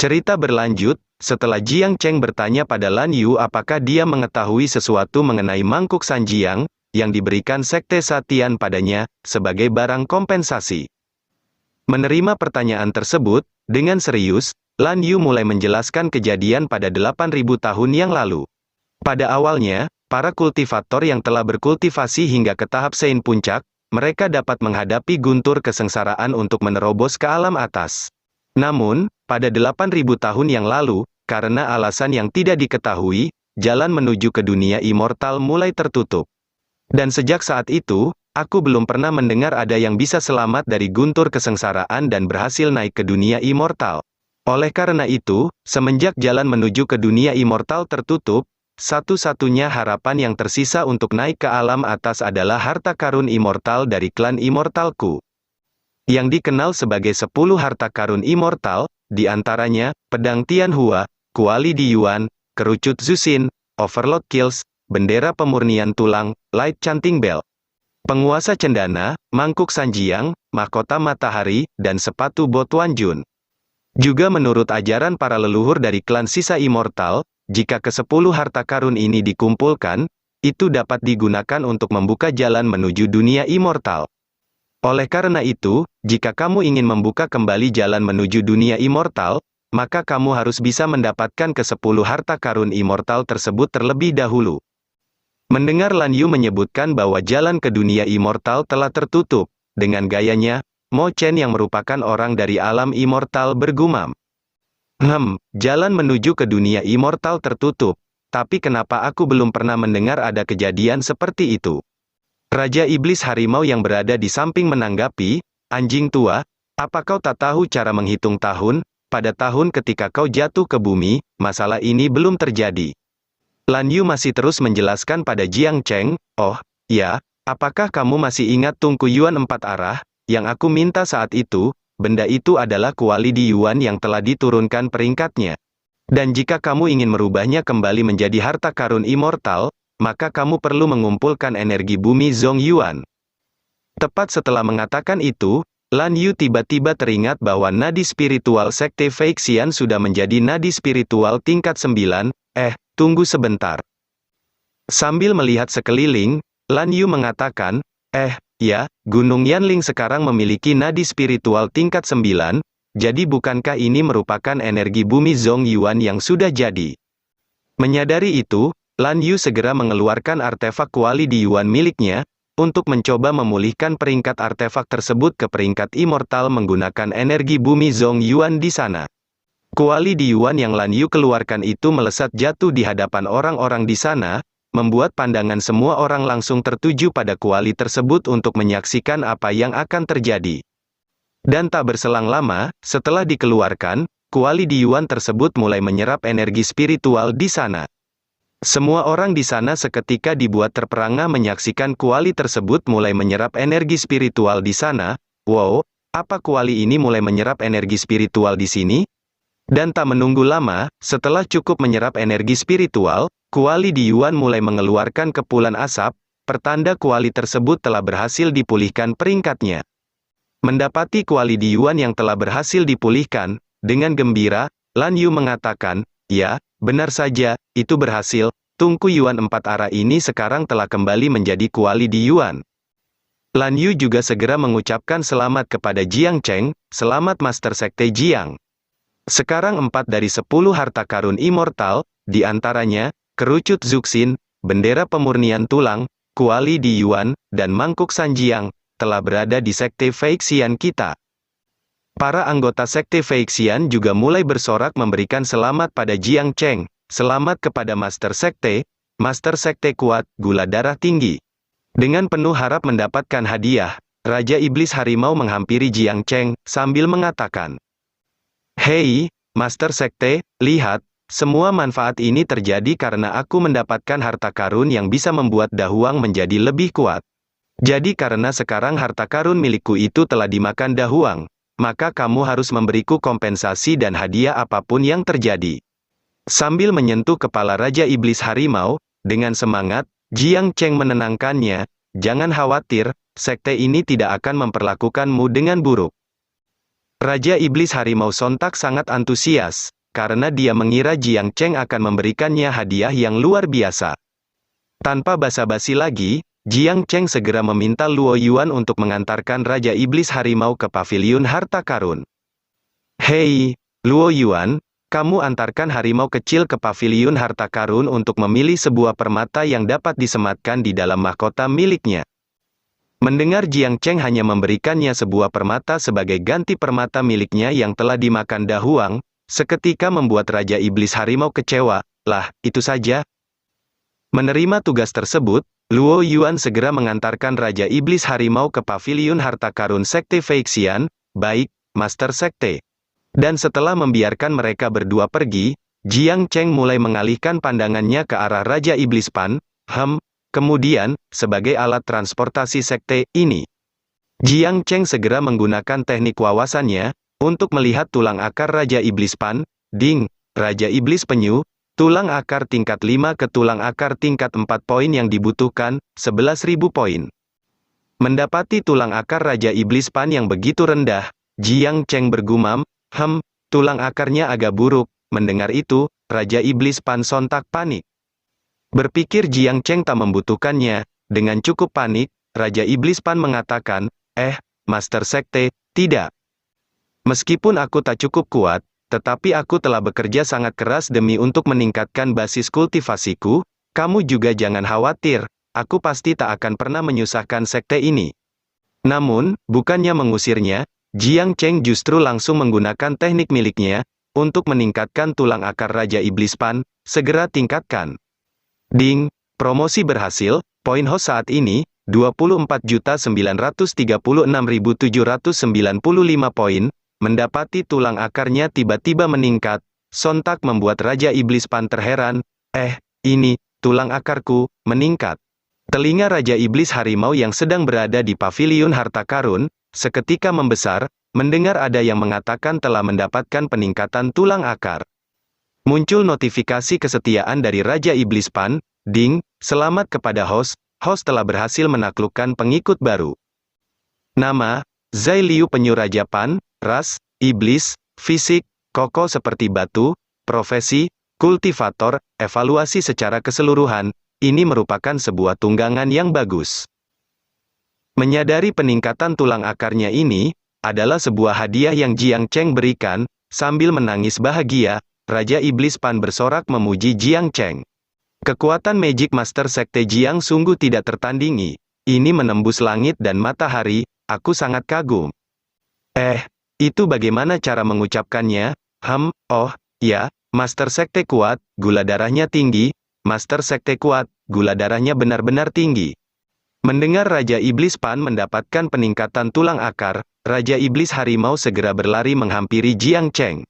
Cerita berlanjut, setelah Jiang Cheng bertanya pada Lan Yu apakah dia mengetahui sesuatu mengenai mangkuk Sanjiang, yang diberikan Sekte Satian padanya, sebagai barang kompensasi. Menerima pertanyaan tersebut, dengan serius, Lan Yu mulai menjelaskan kejadian pada 8.000 tahun yang lalu. Pada awalnya, para kultivator yang telah berkultivasi hingga ke tahap Sein Puncak, mereka dapat menghadapi guntur kesengsaraan untuk menerobos ke alam atas. Namun, pada 8.000 tahun yang lalu, karena alasan yang tidak diketahui, jalan menuju ke dunia immortal mulai tertutup. Dan sejak saat itu, aku belum pernah mendengar ada yang bisa selamat dari guntur kesengsaraan dan berhasil naik ke dunia immortal. Oleh karena itu, semenjak jalan menuju ke dunia immortal tertutup, satu-satunya harapan yang tersisa untuk naik ke alam atas adalah harta karun immortal dari klan immortalku. Yang dikenal sebagai 10 harta karun immortal, diantaranya, Pedang Tianhua, Kuali di Yuan, Kerucut Zuxin, Overload Kills, Bendera Pemurnian Tulang, Light Chanting Bell, Penguasa Cendana, Mangkuk Sanjiang, Mahkota Matahari, dan Sepatu Botuan Jun. Juga menurut ajaran para leluhur dari klan sisa immortal, jika ke-10 harta karun ini dikumpulkan, itu dapat digunakan untuk membuka jalan menuju dunia immortal. Oleh karena itu, jika kamu ingin membuka kembali jalan menuju dunia immortal, maka kamu harus bisa mendapatkan ke-10 harta karun immortal tersebut terlebih dahulu. Mendengar Lan Yu menyebutkan bahwa jalan ke dunia immortal telah tertutup, dengan gayanya, Mo Chen yang merupakan orang dari alam immortal bergumam. Jalan menuju ke dunia immortal tertutup, tapi kenapa aku belum pernah mendengar ada kejadian seperti itu? Raja Iblis Harimau yang berada di samping menanggapi, anjing tua, apa kau tak tahu cara menghitung tahun? Pada tahun ketika kau jatuh ke bumi, masalah ini belum terjadi. Lan Yu masih terus menjelaskan pada Jiang Cheng, oh, ya, apakah kamu masih ingat Tungku Yuan 4 arah, yang aku minta saat itu? Benda itu adalah kuali di Yuan yang telah diturunkan peringkatnya. Dan jika kamu ingin merubahnya kembali menjadi harta karun immortal, maka kamu perlu mengumpulkan energi bumi Zhong Yuan. Tepat setelah mengatakan itu, Lan Yu tiba-tiba teringat bahwa nadi spiritual Sekte Feixian sudah menjadi nadi spiritual tingkat 9, tunggu sebentar. Sambil melihat sekeliling, Lan Yu mengatakan, ya, Gunung Yanling sekarang memiliki nadi spiritual tingkat 9, jadi bukankah ini merupakan energi bumi Zhong Yuan yang sudah jadi? Menyadari itu, Lan Yu segera mengeluarkan artefak kuali di Yuan miliknya, untuk mencoba memulihkan peringkat artefak tersebut ke peringkat immortal menggunakan energi bumi Zhong Yuan di sana. Kuali di Yuan yang Lan Yu keluarkan itu melesat jatuh di hadapan orang-orang di sana, membuat pandangan semua orang langsung tertuju pada kuali tersebut untuk menyaksikan apa yang akan terjadi. Dan tak berselang lama, setelah dikeluarkan, kuali di Yuan tersebut mulai menyerap energi spiritual di sana. Semua orang di sana seketika dibuat terperangah menyaksikan kuali tersebut mulai menyerap energi spiritual di sana. Wow, apa kuali ini mulai menyerap energi spiritual di sini? Dan tak menunggu lama, setelah cukup menyerap energi spiritual, kuali di Yuan mulai mengeluarkan kepulan asap, pertanda kuali tersebut telah berhasil dipulihkan peringkatnya. Mendapati kuali di Yuan yang telah berhasil dipulihkan, dengan gembira, Lan Yu mengatakan, ya, benar saja, itu berhasil, Tungku Yuan 4 arah ini sekarang telah kembali menjadi kuali di Yuan. Lan Yu juga segera mengucapkan selamat kepada Jiang Cheng, selamat Master Sekte Jiang. Sekarang 4 dari 10 harta karun immortal, diantaranya, Kerucut Zuxin, Bendera Pemurnian Tulang, Kuali di Yuan, dan Mangkuk Sanjiang, telah berada di Sekte Feixian kita. Para anggota Sekte Feixian juga mulai bersorak memberikan selamat pada Jiang Cheng, selamat kepada Master Sekte kuat, gula darah tinggi. Dengan penuh harap mendapatkan hadiah, Raja Iblis Harimau menghampiri Jiang Cheng, sambil mengatakan, Hei, Master Sekte, lihat, semua manfaat ini terjadi karena aku mendapatkan harta karun yang bisa membuat Dahuang menjadi lebih kuat. Jadi karena sekarang harta karun milikku itu telah dimakan Dahuang, maka kamu harus memberiku kompensasi dan hadiah apapun yang terjadi. Sambil menyentuh kepala Raja Iblis Harimau, dengan semangat, Jiang Cheng menenangkannya, jangan khawatir, sekte ini tidak akan memperlakukanmu dengan buruk. Raja Iblis Harimau sontak sangat antusias, karena dia mengira Jiang Cheng akan memberikannya hadiah yang luar biasa. Tanpa basa-basi lagi, Jiang Cheng segera meminta Luo Yuan untuk mengantarkan Raja Iblis Harimau ke paviliun harta karun. Hei, Luo Yuan, kamu antarkan harimau kecil ke paviliun harta karun untuk memilih sebuah permata yang dapat disematkan di dalam mahkota miliknya. Mendengar Jiang Cheng hanya memberikannya sebuah permata sebagai ganti permata miliknya yang telah dimakan dahuang, seketika membuat Raja Iblis Harimau kecewa. Lah, itu saja. Menerima tugas tersebut, Luo Yuan segera mengantarkan Raja Iblis Harimau ke paviliun harta karun Sekte Feixian. Baik, Master Sekte. Dan setelah membiarkan mereka berdua pergi, Jiang Cheng mulai mengalihkan pandangannya ke arah Raja Iblis Pan. Kemudian, sebagai alat transportasi sekte ini, Jiang Cheng segera menggunakan teknik wawasannya untuk melihat tulang akar Raja Iblis Pan. Raja Iblis Penyu, tulang akar tingkat 5 ke tulang akar tingkat 4 poin yang dibutuhkan, 11.000 poin. Mendapati tulang akar Raja Iblis Pan yang begitu rendah, Jiang Cheng bergumam, tulang akarnya agak buruk. Mendengar itu, Raja Iblis Pan sontak panik. Berpikir Jiang Cheng tak membutuhkannya, dengan cukup panik, Raja Iblis Pan mengatakan, Master Sekte, tidak. Meskipun aku tak cukup kuat, tetapi aku telah bekerja sangat keras demi untuk meningkatkan basis kultivasiku, kamu juga jangan khawatir, aku pasti tak akan pernah menyusahkan sekte ini. Namun, bukannya mengusirnya, Jiang Cheng justru langsung menggunakan teknik miliknya, untuk meningkatkan tulang akar Raja Iblis Pan. Segera tingkatkan. Promosi berhasil, poin host saat ini, 24.936.795 poin, mendapati tulang akarnya tiba-tiba meningkat, sontak membuat Raja Iblis Pan terheran, ini, tulang akarku, meningkat. Telinga Raja Iblis Harimau yang sedang berada di paviliun harta karun, seketika membesar, mendengar ada yang mengatakan telah mendapatkan peningkatan tulang akar. Muncul notifikasi kesetiaan dari Raja Iblis Pan. Selamat kepada host telah berhasil menaklukkan pengikut baru. Nama, Zai Liu Penyu Raja Pan, ras, iblis, fisik, kokoh seperti batu, profesi, kultivator, evaluasi secara keseluruhan, ini merupakan sebuah tunggangan yang bagus. Menyadari peningkatan tulang akarnya ini, adalah sebuah hadiah yang Jiang Cheng berikan, sambil menangis bahagia, Raja Iblis Pan bersorak memuji Jiang Cheng. Kekuatan Magic Master Sekte Jiang sungguh tidak tertandingi, ini menembus langit dan matahari, aku sangat kagum. Itu bagaimana cara mengucapkannya? Ya, Master Sekte kuat, gula darahnya tinggi, Master Sekte kuat, gula darahnya benar-benar tinggi. Mendengar Raja Iblis Pan mendapatkan peningkatan tulang akar, Raja Iblis Harimau segera berlari menghampiri Jiang Cheng.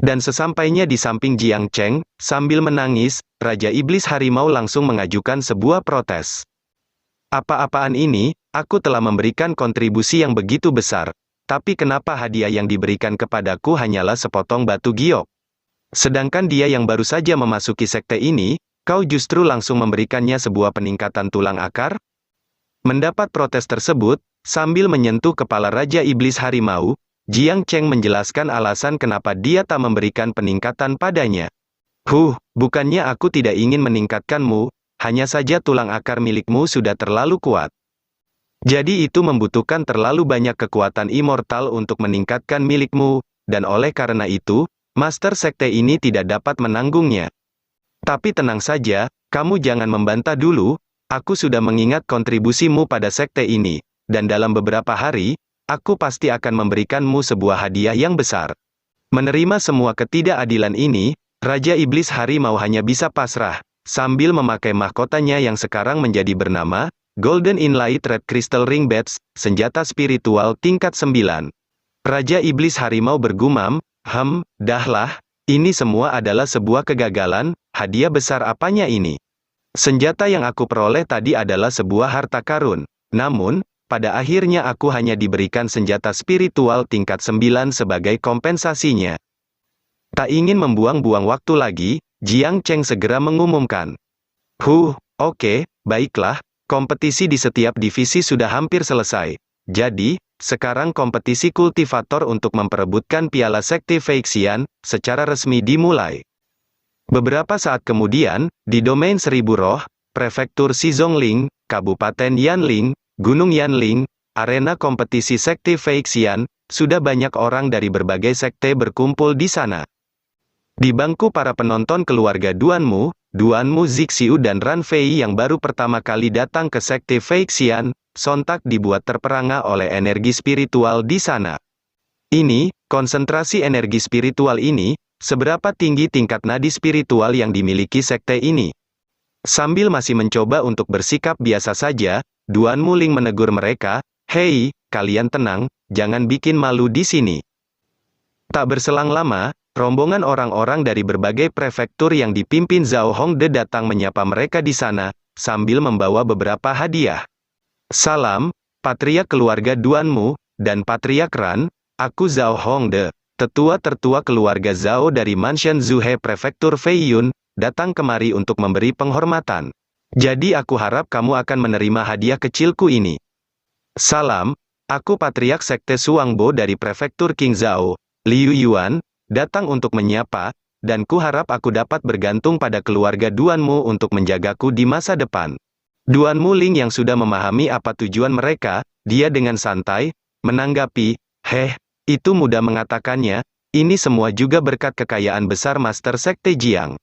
Dan sesampainya di samping Jiang Cheng, sambil menangis, Raja Iblis Harimau langsung mengajukan sebuah protes. Apa-apaan ini, aku telah memberikan kontribusi yang begitu besar, tapi kenapa hadiah yang diberikan kepadaku hanyalah sepotong batu giok? Sedangkan dia yang baru saja memasuki sekte ini, kau justru langsung memberikannya sebuah peningkatan tulang akar? Mendapat protes tersebut, sambil menyentuh kepala Raja Iblis Harimau, Jiang Cheng menjelaskan alasan kenapa dia tak memberikan peningkatan padanya. Bukannya aku tidak ingin meningkatkanmu, hanya saja tulang akar milikmu sudah terlalu kuat. Jadi itu membutuhkan terlalu banyak kekuatan immortal untuk meningkatkan milikmu, dan oleh karena itu, Master Sekte ini tidak dapat menanggungnya. Tapi tenang saja, kamu jangan membantah dulu, aku sudah mengingat kontribusimu pada sekte ini, dan dalam beberapa hari, aku pasti akan memberikanmu sebuah hadiah yang besar. Menerima semua ketidakadilan ini, Raja Iblis Harimau hanya bisa pasrah, sambil memakai mahkotanya yang sekarang menjadi bernama, Golden Inlight Red Crystal Ring Badge, senjata spiritual tingkat 9. Raja Iblis Harimau bergumam, dahlah, ini semua adalah sebuah kegagalan, hadiah besar apanya ini? Senjata yang aku peroleh tadi adalah sebuah harta karun, namun, pada akhirnya aku hanya diberikan senjata spiritual tingkat 9 sebagai kompensasinya. Tak ingin membuang-buang waktu lagi, Jiang Cheng segera mengumumkan. Oke, baiklah, kompetisi di setiap divisi sudah hampir selesai. Jadi, sekarang kompetisi kultivator untuk memperebutkan piala Sekte Feixian secara resmi dimulai. Beberapa saat kemudian, di domain Seribu Roh, Prefektur Shizongling, Kabupaten Yanling, Gunung Yanling, arena kompetisi Sekte Feixian, sudah banyak orang dari berbagai sekte berkumpul di sana. Di bangku para penonton keluarga Duanmu Zixiu dan Ran Fei yang baru pertama kali datang ke Sekte Feixian, sontak dibuat terperangah oleh energi spiritual di sana. Konsentrasi energi spiritual ini, seberapa tinggi tingkat nadi spiritual yang dimiliki sekte ini? Sambil masih mencoba untuk bersikap biasa saja, Duanmu Ling menegur mereka, "Hei, kalian tenang, jangan bikin malu di sini." Tak berselang lama, rombongan orang-orang dari berbagai prefektur yang dipimpin Zhao Hongde datang menyapa mereka di sana, sambil membawa beberapa hadiah. "Salam, patriark keluarga Duanmu, dan patriark Ran, aku Zhao Hongde, tetua tertua keluarga Zhao dari Mansion Zuhe Prefektur Feiyun, datang kemari untuk memberi penghormatan. Jadi aku harap kamu akan menerima hadiah kecilku ini." "Salam, aku patriark sekte Suangbo dari Prefektur King Zhao, Liu Yuan, datang untuk menyapa, dan ku harap aku dapat bergantung pada keluarga Duanmu untuk menjagaku di masa depan." Duanmu Ling yang sudah memahami apa tujuan mereka, dia dengan santai menanggapi, "Heh, itu mudah mengatakannya, ini semua juga berkat kekayaan besar Master Sekte Jiang."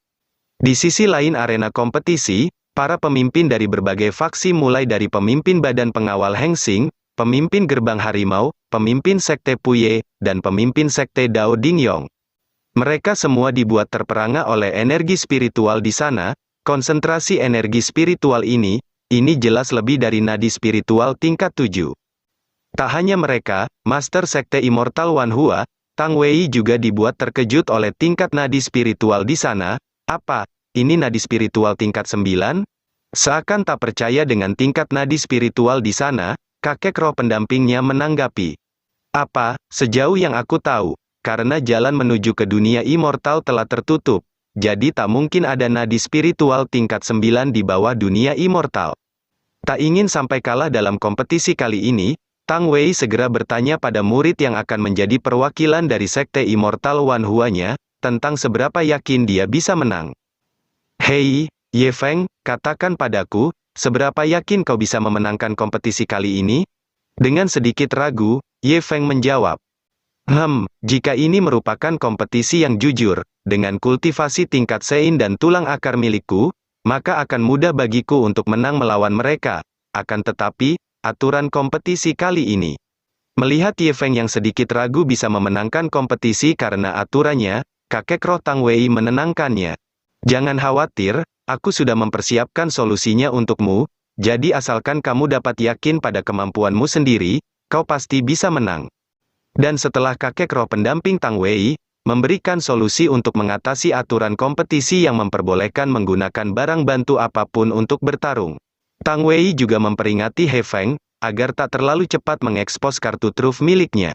Di sisi lain arena kompetisi, para pemimpin dari berbagai faksi mulai dari pemimpin Badan Pengawal Heng-Sing, pemimpin Gerbang Harimau, pemimpin Sekte Puye, dan pemimpin Sekte Dao Dingyong. Mereka semua dibuat terperangah oleh energi spiritual di sana. Konsentrasi energi spiritual ini jelas lebih dari nadi spiritual tingkat 7. Tak hanya mereka, Master Sekte Immortal Wan Hua, Tang Wei juga dibuat terkejut oleh tingkat nadi spiritual di sana. "Apa, ini nadi spiritual tingkat 9? Seakan tak percaya dengan tingkat nadi spiritual di sana, kakek roh pendampingnya menanggapi. "Apa, sejauh yang aku tahu, karena jalan menuju ke dunia immortal telah tertutup, jadi tak mungkin ada nadi spiritual tingkat 9 di bawah dunia immortal." Tak ingin sampai kalah dalam kompetisi kali ini, Tang Wei segera bertanya pada murid yang akan menjadi perwakilan dari Sekte Immortal Wan Hua-nya, tentang seberapa yakin dia bisa menang. "Hei, Ye Feng, katakan padaku, seberapa yakin kau bisa memenangkan kompetisi kali ini?" Dengan sedikit ragu, Ye Feng menjawab, Jika ini merupakan kompetisi yang jujur, dengan kultivasi tingkat Sein dan tulang akar milikku, maka akan mudah bagiku untuk menang melawan mereka. Akan tetapi, aturan kompetisi kali ini." Melihat Ye Feng yang sedikit ragu bisa memenangkan kompetisi karena aturannya, kakek roh Tang Wei menenangkannya. "Jangan khawatir, aku sudah mempersiapkan solusinya untukmu, jadi asalkan kamu dapat yakin pada kemampuanmu sendiri, kau pasti bisa menang." Dan setelah kakek roh pendamping Tang Wei memberikan solusi untuk mengatasi aturan kompetisi yang memperbolehkan menggunakan barang bantu apapun untuk bertarung, Tang Wei juga memperingati He Feng agar tak terlalu cepat mengekspos kartu truf miliknya.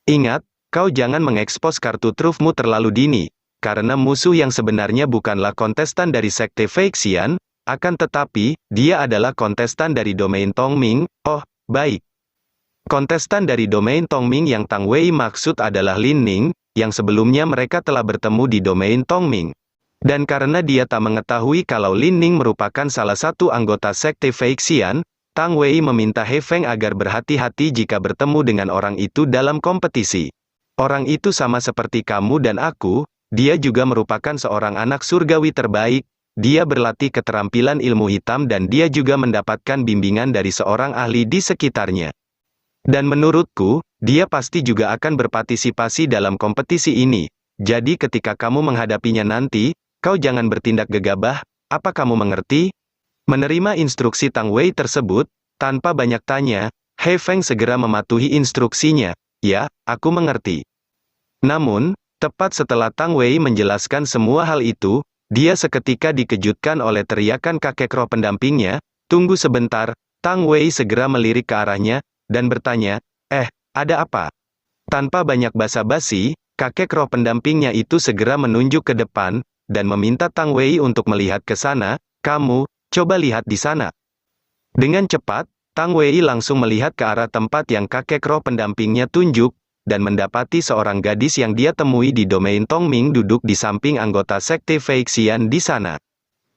"Ingat, kau jangan mengekspos kartu trufmu terlalu dini, karena musuh yang sebenarnya bukanlah kontestan dari Sekte Feixian, akan tetapi, dia adalah kontestan dari domain Tongming." "Oh, baik." Kontestan dari domain Tongming yang Tang Wei maksud adalah Lin Ning, yang sebelumnya mereka telah bertemu di domain Tongming. Dan karena dia tak mengetahui kalau Lin Ning merupakan salah satu anggota Sekte Feixian, Tang Wei meminta He Feng agar berhati-hati jika bertemu dengan orang itu dalam kompetisi. "Orang itu sama seperti kamu dan aku, dia juga merupakan seorang anak surgawi terbaik, dia berlatih keterampilan ilmu hitam dan dia juga mendapatkan bimbingan dari seorang ahli di sekitarnya. Dan menurutku, dia pasti juga akan berpartisipasi dalam kompetisi ini. Jadi ketika kamu menghadapinya nanti, kau jangan bertindak gegabah, apa kamu mengerti?" Menerima instruksi Tang Wei tersebut, tanpa banyak tanya, He Feng segera mematuhi instruksinya. "Ya, aku mengerti." Namun, tepat setelah Tang Wei menjelaskan semua hal itu, dia seketika dikejutkan oleh teriakan kakek roh pendampingnya. "Tunggu sebentar." Tang Wei segera melirik ke arahnya, dan bertanya, ada apa?" Tanpa banyak basa-basi, kakek roh pendampingnya itu segera menunjuk ke depan, dan meminta Tang Wei untuk melihat ke sana. "Kamu, coba lihat di sana." Dengan cepat, Tang Wei langsung melihat ke arah tempat yang kakek roh pendampingnya tunjuk, dan mendapati seorang gadis yang dia temui di domain Tongming duduk di samping anggota sekte Feixian di sana.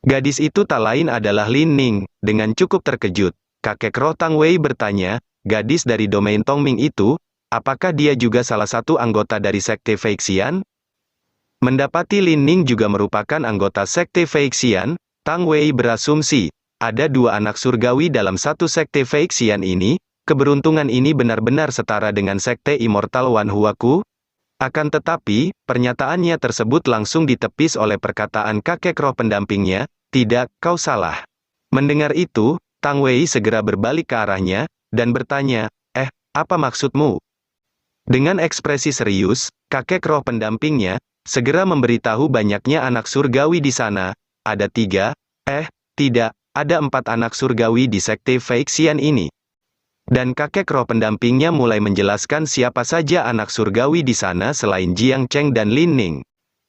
Gadis itu tak lain adalah Lin Ning. Dengan cukup terkejut, kakek roh Tang Wei bertanya, gadis dari domain Tongming itu, apakah dia juga salah satu anggota dari sekte Feixian? Mendapati Lin Ning juga merupakan anggota sekte Feixian, Tang Wei berasumsi, ada dua anak surgawi dalam satu sekte Feixian ini, keberuntungan ini benar-benar setara dengan sekte Immortal Wan Huaku? Akan tetapi, pernyataannya tersebut langsung ditepis oleh perkataan kakek roh pendampingnya, tidak, kau salah. Mendengar itu, Tang Wei segera berbalik ke arahnya, dan bertanya, apa maksudmu? Dengan ekspresi serius, kakek roh pendampingnya, segera memberitahu banyaknya anak surgawi di sana, ada 3, tidak, ada 4 anak surgawi di sekte Feixian ini. Dan kakek roh pendampingnya mulai menjelaskan siapa saja anak surgawi di sana selain Jiang Cheng dan Lin Ning.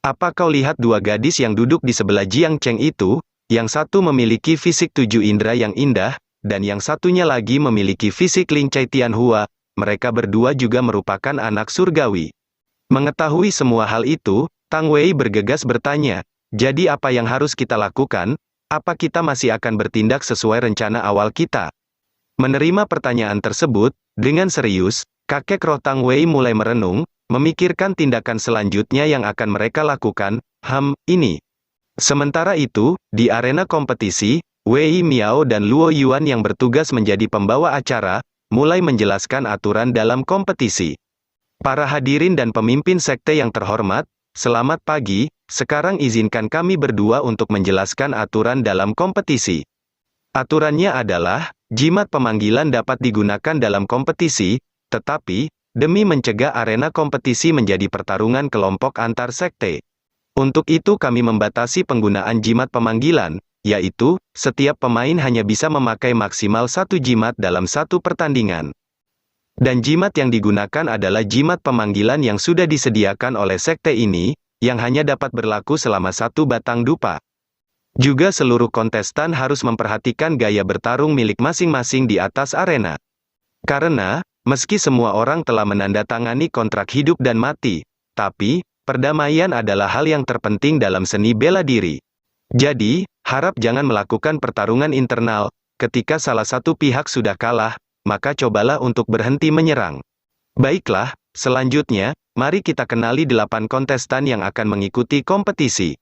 Apa kau lihat dua gadis yang duduk di sebelah Jiang Cheng itu? Yang satu memiliki fisik 7 indera yang indah, dan yang satunya lagi memiliki fisik Lin Cai Tianhua. Mereka berdua juga merupakan anak surgawi. Mengetahui semua hal itu, Tang Wei bergegas bertanya, jadi apa yang harus kita lakukan? Apa kita masih akan bertindak sesuai rencana awal kita? Menerima pertanyaan tersebut, dengan serius, kakek roh Tang Wei mulai merenung, memikirkan tindakan selanjutnya yang akan mereka lakukan. Ini. Sementara itu, di arena kompetisi, Wei Miao dan Luo Yuan yang bertugas menjadi pembawa acara, mulai menjelaskan aturan dalam kompetisi. Para hadirin dan pemimpin sekte yang terhormat, selamat pagi. Sekarang izinkan kami berdua untuk menjelaskan aturan dalam kompetisi. Aturannya adalah, jimat pemanggilan dapat digunakan dalam kompetisi, tetapi, demi mencegah arena kompetisi menjadi pertarungan kelompok antar sekte. Untuk itu kami membatasi penggunaan jimat pemanggilan, yaitu, setiap pemain hanya bisa memakai maksimal 1 jimat dalam satu pertandingan. Dan jimat yang digunakan adalah jimat pemanggilan yang sudah disediakan oleh sekte ini, yang hanya dapat berlaku selama 1 batang dupa. Juga seluruh kontestan harus memperhatikan gaya bertarung milik masing-masing di atas arena. Karena, meski semua orang telah menandatangani kontrak hidup dan mati, tapi, perdamaian adalah hal yang terpenting dalam seni bela diri. Jadi, harap jangan melakukan pertarungan internal. Ketika salah satu pihak sudah kalah, maka cobalah untuk berhenti menyerang. Baiklah, selanjutnya, mari kita kenali 8 kontestan yang akan mengikuti kompetisi.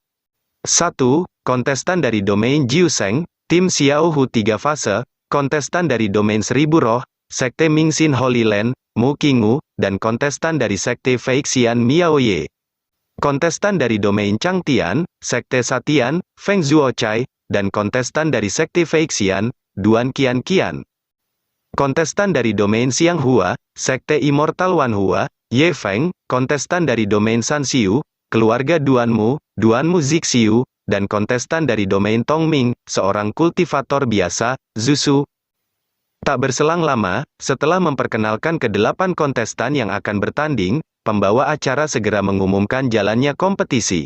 1. Kontestan dari domain Jiusheng, tim Xiao Hu 3 fase, kontestan dari domain 1000 roh, sekte Mingxin Holy Land, Mu Qingwu, dan kontestan dari sekte Feixian Miaoye. Kontestan dari domain Changtian, sekte Satian, Feng Zhuochai, dan kontestan dari sekte Feixian, Duan Qian. Kontestan dari domain Xianghua, sekte Immortal Wan Hua, Ye Feng, kontestan dari domain Sanxiu, keluarga Duanmu Zixiu, dan kontestan dari domain Tongming, seorang kultivator biasa, Zusu. Tak berselang lama, setelah memperkenalkan ke-8 kontestan yang akan bertanding, pembawa acara segera mengumumkan jalannya kompetisi.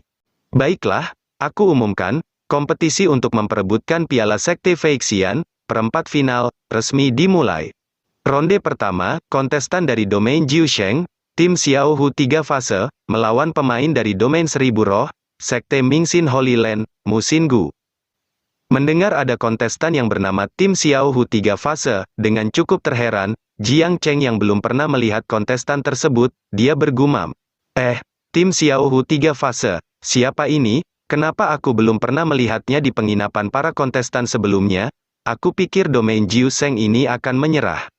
Baiklah, aku umumkan, kompetisi untuk memperebutkan piala sekte Feixian, perempat final, resmi dimulai. Ronde pertama, kontestan dari domain Jiusheng, tim Xiao Hu 3 fase, melawan pemain dari domain 1000 roh, sekte Mingxin Holy Land, Mu Xinggu. Mendengar ada kontestan yang bernama tim Xiao Hu 3 fase, dengan cukup terheran, Jiang Cheng yang belum pernah melihat kontestan tersebut, dia bergumam. Tim Xiao Hu 3 fase, siapa ini? Kenapa aku belum pernah melihatnya di penginapan para kontestan sebelumnya? Aku pikir domain Jiusheng ini akan menyerah.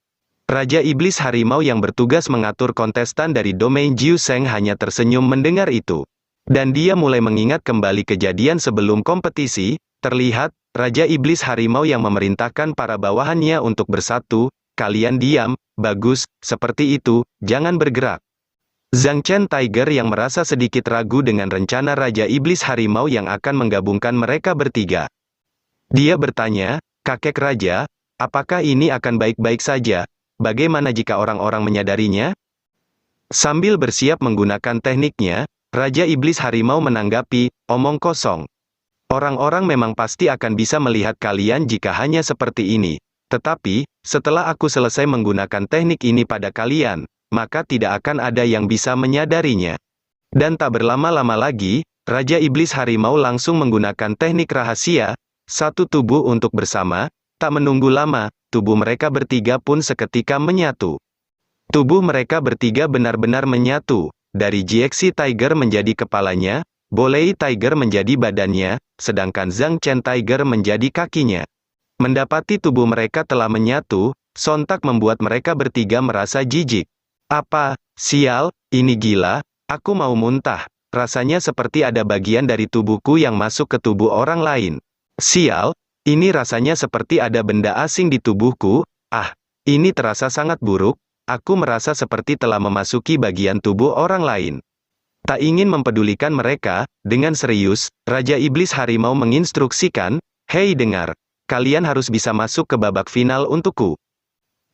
Raja Iblis Harimau yang bertugas mengatur kontestan dari domain Jiusheng hanya tersenyum mendengar itu. Dan dia mulai mengingat kembali kejadian sebelum kompetisi, terlihat, Raja Iblis Harimau yang memerintahkan para bawahannya untuk bersatu, kalian diam, bagus, seperti itu, jangan bergerak. Zhang Chen Tiger yang merasa sedikit ragu dengan rencana Raja Iblis Harimau yang akan menggabungkan mereka bertiga. Dia bertanya, kakek raja, apakah ini akan baik-baik saja? Bagaimana jika orang-orang menyadarinya? Sambil bersiap menggunakan tekniknya, Raja Iblis Harimau menanggapi, omong kosong. Orang-orang memang pasti akan bisa melihat kalian jika hanya seperti ini. Tetapi, setelah aku selesai menggunakan teknik ini pada kalian, maka tidak akan ada yang bisa menyadarinya. Dan tak berlama-lama lagi, Raja Iblis Harimau langsung menggunakan teknik rahasia, satu tubuh untuk bersama. Tak menunggu lama, tubuh mereka bertiga pun seketika menyatu. Tubuh mereka bertiga benar-benar menyatu. Dari GXC Tiger menjadi kepalanya, Bolei Tiger menjadi badannya, sedangkan Zhang Chen Tiger menjadi kakinya. Mendapati tubuh mereka telah menyatu, sontak membuat mereka bertiga merasa jijik. Apa, sial, ini gila, aku mau muntah. Rasanya seperti ada bagian dari tubuhku yang masuk ke tubuh orang lain. Sial, ini rasanya seperti ada benda asing di tubuhku. Ah, ini terasa sangat buruk. Aku merasa seperti telah memasuki bagian tubuh orang lain. Tak ingin mempedulikan mereka, dengan serius, Raja Iblis Harimau menginstruksikan, "Hei dengar, kalian harus bisa masuk ke babak final untukku.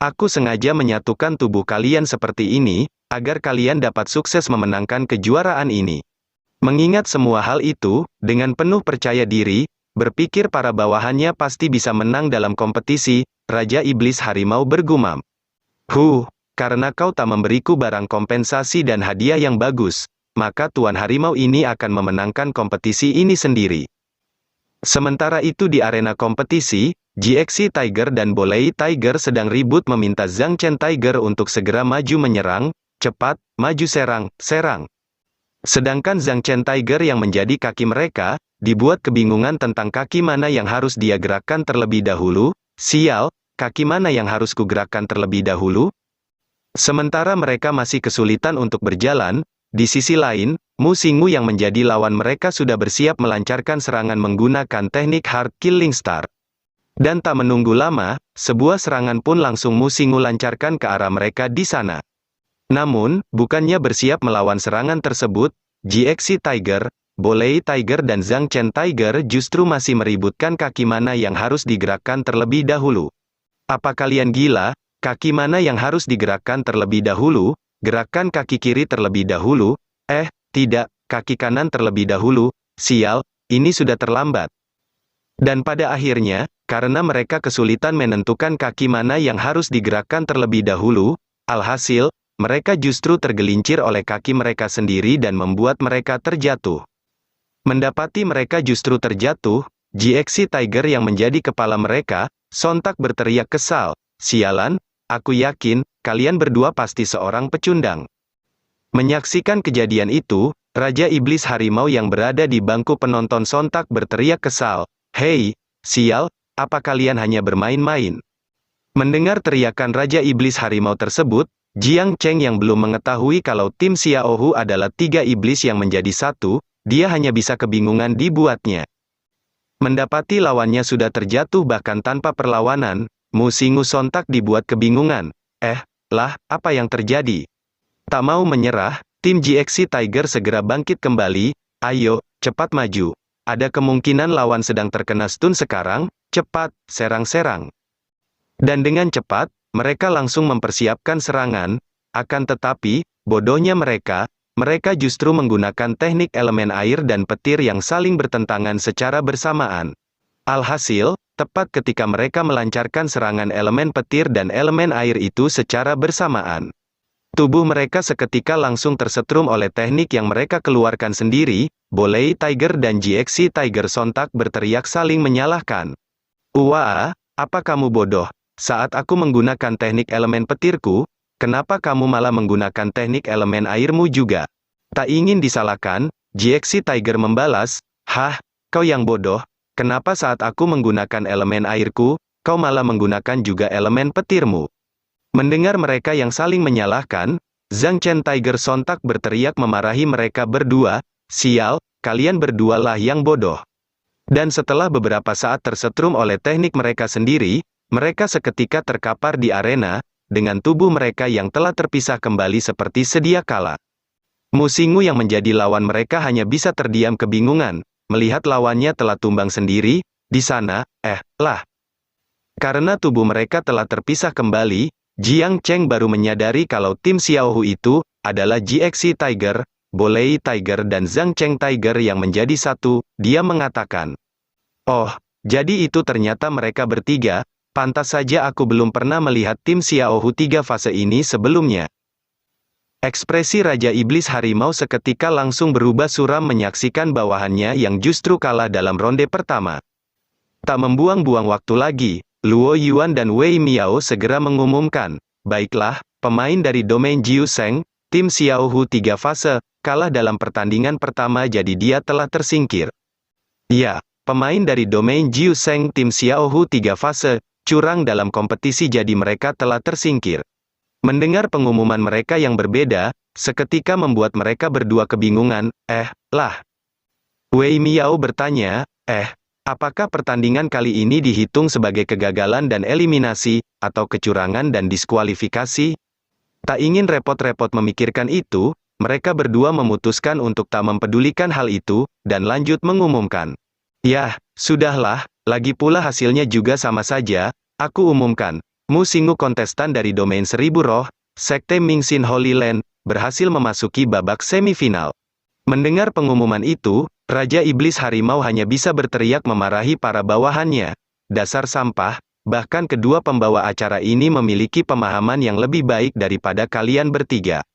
Aku sengaja menyatukan tubuh kalian seperti ini, agar kalian dapat sukses memenangkan kejuaraan ini." Mengingat semua hal itu, dengan penuh percaya diri, berpikir para bawahannya pasti bisa menang dalam kompetisi, Raja Iblis Harimau bergumam. Karena kau tak memberiku barang kompensasi dan hadiah yang bagus, maka Tuan Harimau ini akan memenangkan kompetisi ini sendiri. Sementara itu di arena kompetisi, GXC Tiger dan Bolei Tiger sedang ribut meminta Zhang Chen Tiger untuk segera maju menyerang, cepat, maju serang. Sedangkan Zhang Chen Tiger yang menjadi kaki mereka, dibuat kebingungan tentang kaki mana yang harus dia gerakkan terlebih dahulu. Sial, kaki mana yang harus kugerakkan terlebih dahulu? Sementara mereka masih kesulitan untuk berjalan, di sisi lain, Mu Xingwu yang menjadi lawan mereka sudah bersiap melancarkan serangan menggunakan teknik Hard Killing Star. Dan tak menunggu lama, sebuah serangan pun langsung Mu Xingwu lancarkan ke arah mereka di sana. Namun, bukannya bersiap melawan serangan tersebut, GXC Tiger, Bolei Tiger dan Zhang Chen Tiger justru masih meributkan kaki mana yang harus digerakkan terlebih dahulu. Apa kalian gila? Kaki mana yang harus digerakkan terlebih dahulu? Gerakan kaki kiri terlebih dahulu? Tidak, kaki kanan terlebih dahulu. Sial, ini sudah terlambat. Dan pada akhirnya, karena mereka kesulitan menentukan kaki mana yang harus digerakkan terlebih dahulu, alhasil, mereka justru tergelincir oleh kaki mereka sendiri dan membuat mereka terjatuh. Mendapati mereka justru terjatuh, GXC Tiger yang menjadi kepala mereka, sontak berteriak kesal, "Sialan, aku yakin, kalian berdua pasti seorang pecundang." Menyaksikan kejadian itu, Raja Iblis Harimau yang berada di bangku penonton sontak berteriak kesal, "Hei, sial, apa kalian hanya bermain-main?" Mendengar teriakan Raja Iblis Harimau tersebut, Jiang Cheng yang belum mengetahui kalau tim Xiaohu adalah 3 iblis yang menjadi satu, dia hanya bisa kebingungan dibuatnya. Mendapati lawannya sudah terjatuh bahkan tanpa perlawanan, Mu Xingwu sontak dibuat kebingungan. Apa yang terjadi? Tak mau menyerah, tim GXC Tiger segera bangkit kembali. "Ayo, cepat maju. Ada kemungkinan lawan sedang terkena stun sekarang, cepat, serang." Dan dengan cepat, mereka langsung mempersiapkan serangan, akan tetapi, bodohnya mereka justru menggunakan teknik elemen air dan petir yang saling bertentangan secara bersamaan. Alhasil, tepat ketika mereka melancarkan serangan elemen petir dan elemen air itu secara bersamaan, tubuh mereka seketika langsung tersetrum oleh teknik yang mereka keluarkan sendiri. Bolei Tiger dan GXC Tiger sontak berteriak saling menyalahkan. "Wah, apa kamu bodoh? Saat aku menggunakan teknik elemen petirku, kenapa kamu malah menggunakan teknik elemen airmu juga?" Tak ingin disalahkan, GXC Tiger membalas, "Kau yang bodoh, kenapa saat aku menggunakan elemen airku, kau malah menggunakan juga elemen petirmu?" Mendengar mereka yang saling menyalahkan, Zhang Chen Tiger sontak berteriak memarahi mereka berdua, "Sial, kalian berdua lah yang bodoh." Dan setelah beberapa saat tersetrum oleh teknik mereka sendiri, mereka seketika terkapar di arena, dengan tubuh mereka yang telah terpisah kembali seperti sedia kala. Mu Xingwu yang menjadi lawan mereka hanya bisa terdiam kebingungan, melihat lawannya telah tumbang sendiri, di sana, karena tubuh mereka telah terpisah kembali, Jiang Cheng baru menyadari kalau tim Xiaohu itu adalah GXC Tiger, Bolei Tiger dan Zhang Chen Tiger yang menjadi satu. Dia mengatakan, "Oh, jadi itu ternyata mereka bertiga. pantas saja aku belum pernah melihat tim Xiaohu 3 fase ini sebelumnya. Ekspresi Raja Iblis Harimau seketika langsung berubah suram menyaksikan bawahannya yang justru kalah dalam ronde pertama. Tak membuang-buang waktu lagi, Luo Yuan dan Wei Miao segera mengumumkan, baiklah, pemain dari domain Jiu Sheng, tim Xiaohu 3 fase, kalah dalam pertandingan pertama jadi dia telah tersingkir. Ya, pemain dari domain Jiu Sheng tim Xiaohu 3 fase, curang dalam kompetisi jadi mereka telah tersingkir. Mendengar pengumuman mereka yang berbeda, seketika membuat mereka berdua kebingungan, lah. Wei Miao bertanya, apakah pertandingan kali ini dihitung sebagai kegagalan dan eliminasi, atau kecurangan dan diskualifikasi? Tak ingin repot-repot memikirkan itu, mereka berdua memutuskan untuk tak mempedulikan hal itu, dan lanjut mengumumkan. Yah, sudahlah, lagi pula hasilnya juga sama saja, aku umumkan. Mu Xinggu kontestan dari domain 1000 roh, Sekte Mingxin Holy Land, berhasil memasuki babak semifinal. Mendengar pengumuman itu, Raja Iblis Harimau hanya bisa berteriak memarahi para bawahannya. Dasar sampah, bahkan kedua pembawa acara ini memiliki pemahaman yang lebih baik daripada kalian bertiga.